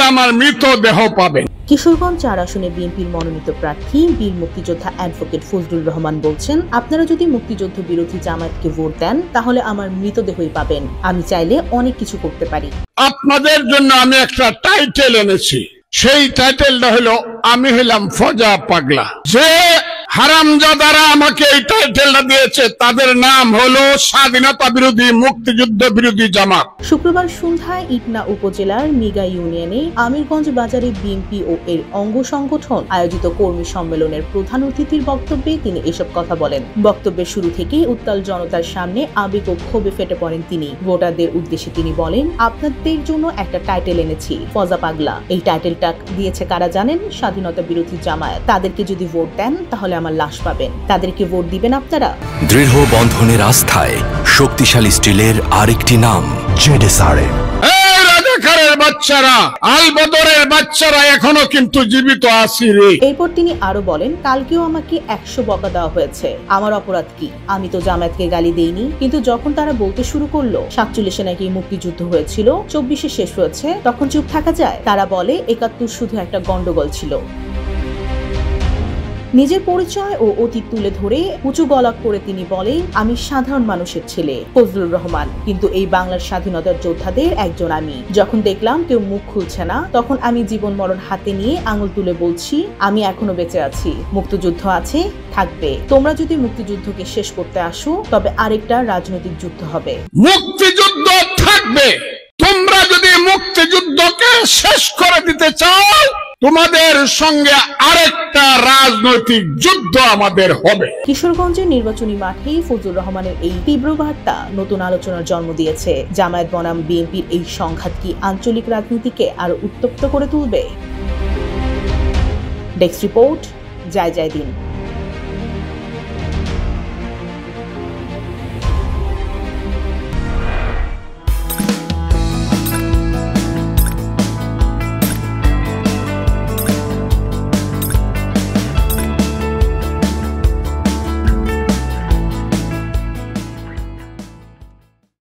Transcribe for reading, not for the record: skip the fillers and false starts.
আমার মৃতদেহ পাবেন। কিশোরগঞ্জ 4 আসনে বিএনপির মনোনীত প্রার্থী বীর মুক্তিযোদ্ধা অ্যাডভোকেট ফজলুর রহমান বলছেন, আপনারা যদি মুক্তিযুদ্ধ বিরোধী জামায়াতকে ভোট দেন তাহলে আমার মৃতদেহই পাবেন। আমি চাইলে অনেক কিছু করতে পারি। আপনাদের জন্য আমি একটা টাইটেল এনেছি, সেই টাইটেলটা হলো আমি হইলাম ফজা পাগলা। যে হারামজাদারা আমাকে এই টাইটেলটা দিয়েছে তাদের নাম হলো স্বাধীনতা বিরোধী মুক্তিযুদ্ধ বিরোধী জামাত। শুক্রবার সন্ধ্যায় ইটনা উপজেলার মিগা ইউনিয়নে আমিরগঞ্জ বাজারে বিএনপি ও এর অঙ্গ সংগঠন আয়োজিত কর্মী সম্মেলনের প্রধান অতিথির বক্তব্যে তিনি এসব কথা বলেন। বক্তব্যের শুরু থেকেই উত্তাল জনতার সামনে আবেগ ও ক্ষোভে ফেটে পড়েন তিনি। ভোটারদের উদ্দেশ্যে তিনি বলেন, আপনাদের জন্য একটা টাইটেল এনেছি, ফজা পাগলা। এই টাইটেলটা দিয়েছে কারা জানেন? স্বাধীনতা বিরোধী জামায়াত। তাদেরকে যদি ভোট দেন তাহলে আমার লাশ পাবেন। তাদেরকে ভোট দিবেন আপনারা? দৃঢ় বন্ধনের আস্থায় শক্তিশালী স্টিলের আরেকটি নাম জেডএসআরএম। বাচ্চারা, আল বদরের বাচ্চারা এখনো কিন্তু জীবিত আছে রে। এরপর তিনি আরো বলেন, কালকেও আমাকে 100 বকা দেওয়া হয়েছে। আমার অপরাধ কি? আমি তো জামায়াতকে গালি দেইনি। কিন্তু যখন তারা বলতে শুরু করলো 47-এ নাকি মুক্তিযুদ্ধ হয়েছিল, 24-এ শেষ হয়েছে, তখন চুপ থাকা যায়? তারা বলে 71 শুধু একটা গন্ডগোল ছিল। নিজের পরিচয় ও অতীত তুলে ধরে উঁচু গলা করে তিনি বলেন, আমি সাধারণ মানুষের ছেলে ফজলুর রহমান, কিন্তু এই বাংলার স্বাধীনতার যোদ্ধাদের একজন আমি। যখন দেখলাম কেউ মুখ খুলছে না, তখন আমি জীবন মরণ হাতে নিয়ে আঙুল তুলে বলছি, আমি এখনো বেঁচে আছি। মুক্তিযুদ্ধ আছে, থাকবে। তোমরা যদি মুক্তিযুদ্ধকে শেষ করতে আসো তবে আরেকটা রাজনৈতিক যুদ্ধ হবে। মুক্তিযুদ্ধ থাকবে। তোমরা যদি মুক্তিযুদ্ধকে শেষ করে দিতে চাও তোমাদের সঙ্গে আরেকটা রাজনৈতিক যুদ্ধ আমাদের হবে। কিশোরগঞ্জের নির্বাচনী মাঠে ফজলুর রহমানের এই তীব্র বার্তা নতুন আলোচনার জন্ম দিয়েছে। জামায়াত বনাম বিএনপির এই সংঘাত কি আঞ্চলিক রাজনীতিকে আরো উত্তপ্ত করে তুলবে? ডেস্ক রিপোর্ট, জয় জয় দিন।